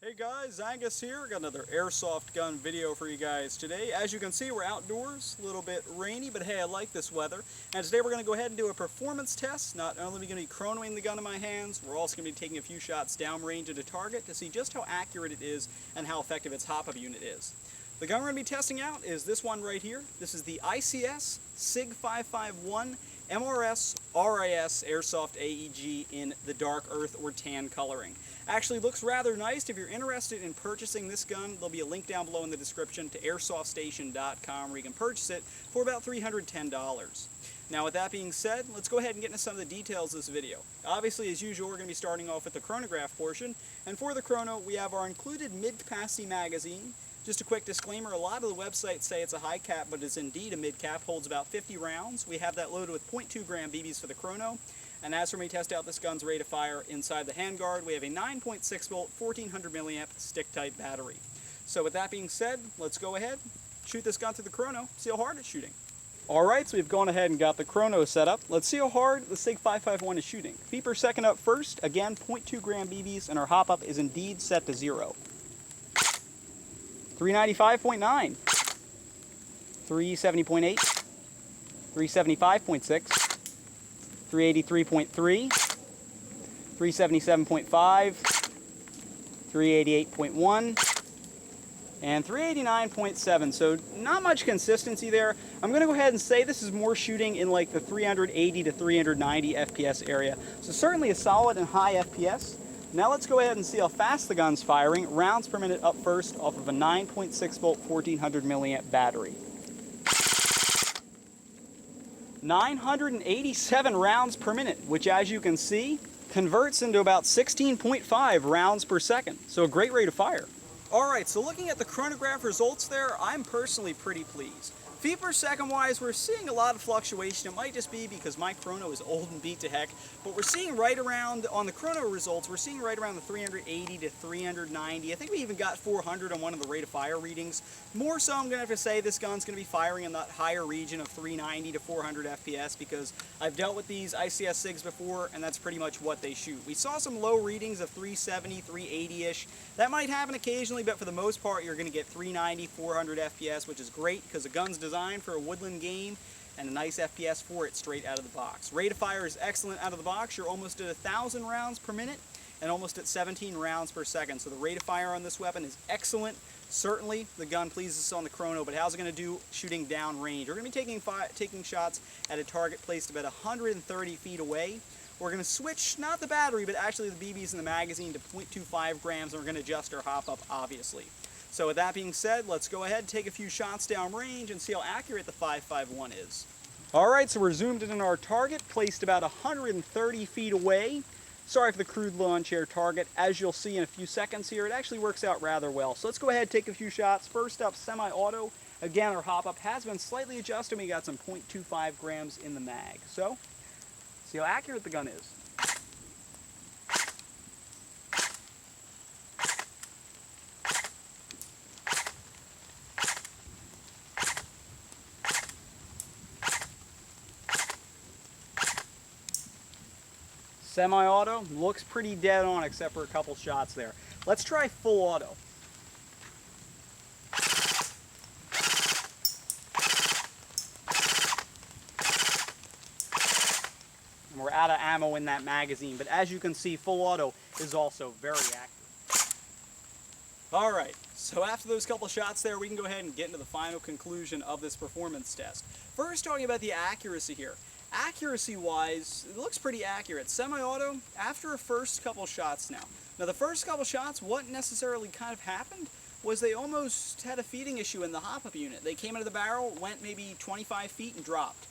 Hey guys, Angus here. Got another airsoft gun video for you guys today. As you can see, we're outdoors, a little bit rainy, but hey, I like this weather. And today we're going to go ahead and do a performance test. Not only are we going to be chronoing the gun in my hands, we're also going to be taking a few shots downrange at a target to see just how accurate it is and how effective its hop-up unit is. The gun we're going to be testing out is this one right here. This is the ICS SIG 551 MRS RIS Airsoft AEG in the dark earth or tan coloring. Actually looks rather nice. If you're interested in purchasing this gun, there'll be a link down below in the description to airsoftstation.com where you can purchase it for about $310. Now with that being said, let's go ahead and get into some of the details of this video. Obviously, as usual, we're going to be starting off with the chronograph portion, and for the chrono we have our included mid-capacity magazine. Just a quick disclaimer, a lot of the websites say it's a high cap, but it's indeed a mid cap, holds about 50 rounds. We have that loaded with 0.2 gram BBs for the chrono. And as for me test out this gun's rate of fire inside the handguard, we have a 9.6 volt, 1400 milliamp stick type battery. So with that being said, let's go ahead, shoot this gun through the chrono, see how hard it's shooting. Alright, so we've gone ahead and got the chrono set up. Let's see how hard the SIG 551 is shooting. Feet per second up first, again 0.2 gram BBs, and our hop up is indeed set to 0. 395.9, 370.8, 375.6, 383.3, 377.5, 388.1, and 389.7. So not much consistency there. I'm going to go ahead and say this is more shooting in like the 380 to 390 FPS area. So certainly a solid and high FPS. Now let's go ahead and see how fast the gun's firing. Rounds per minute up first off of a 9.6 volt 1400 milliamp battery. 987 rounds per minute, which as you can see converts into about 16.5 rounds per second. So a great rate of fire. Alright, so looking at the chronograph results there, I'm personally pretty pleased. Feet per second wise, we're seeing a lot of fluctuation. It might just be because my chrono is old and beat to heck, but we're seeing right around, on the chrono results, we're seeing right around the 380 to 390. I think we even got 400 on one of the rate of fire readings. More so, I'm going to have to say this gun's going to be firing in that higher region of 390 to 400 FPS because I've dealt with these ICS SIGs before, and that's pretty much what they shoot. We saw some low readings of 370, 380-ish. That might happen occasionally, but for the most part, you're going to get 390, 400 FPS, which is great because the gun's designed for a woodland game and a nice FPS for it straight out of the box. Rate of fire is excellent out of the box. You're almost at 1,000 rounds per minute and almost at 17 rounds per second. So the rate of fire on this weapon is excellent. Certainly the gun pleases us on the chrono, but how's it going to do shooting down range? We're going to be taking shots at a target placed about 130 feet away. We're going to switch, not the battery, but actually the BBs in the magazine to 0.25 grams, and we're going to adjust our hop up, obviously. So with that being said, let's go ahead and take a few shots down range and see how accurate the 551 is. Alright, so we're zoomed in on our target, placed about 130 feet away. Sorry for the crude launch air target. As you'll see in a few seconds here, it actually works out rather well. So let's go ahead and take a few shots. First up, semi-auto. Again, our hop up has been slightly adjusted. We got some 0.25 grams in the mag. So, see how accurate the gun is. Semi-auto looks pretty dead on except for a couple shots there. Let's try full auto. And we're out of ammo in that magazine, but as you can see, full auto is also very accurate. Alright, so after those couple shots there, we can go ahead and get into the final conclusion of this performance test. First, talking about the accuracy here. Accuracy-wise, it looks pretty accurate. Semi-auto, after a first couple shots now. Now the first couple shots, what necessarily kind of happened was they almost had a feeding issue in the hop-up unit. They came into the barrel, went maybe 25 feet and dropped.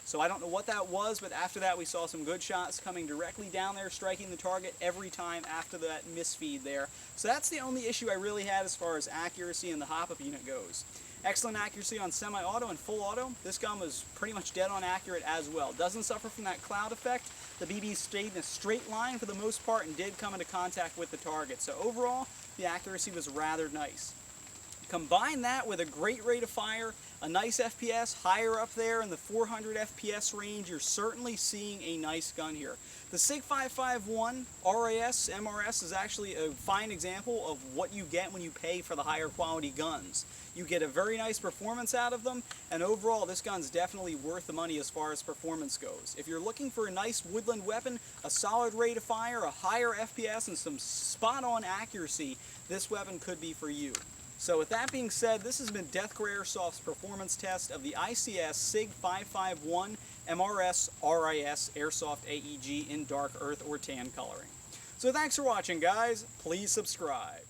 So I don't know what that was, but after that we saw some good shots coming directly down there, striking the target every time after that misfeed there. So that's the only issue I really had as far as accuracy in the hop-up unit goes. Excellent accuracy on semi-auto and full auto. This gun was pretty much dead on accurate as well. Doesn't suffer from that cloud effect. The BBs stayed in a straight line for the most part and did come into contact with the target. So overall, the accuracy was rather nice. Combine that with a great rate of fire, a nice FPS, higher up there in the 400 FPS range, you're certainly seeing a nice gun here. The SIG 551 RIS MRS is actually a fine example of what you get when you pay for the higher quality guns. You get a very nice performance out of them, and overall this gun's definitely worth the money as far as performance goes. If you're looking for a nice woodland weapon, a solid rate of fire, a higher FPS, and some spot-on accuracy, this weapon could be for you. So with that being said, this has been Deathcore Airsoft's performance test of the ICS SIG 551 MRS RIS Airsoft AEG in dark earth or tan coloring. So thanks for watching, guys. Please subscribe.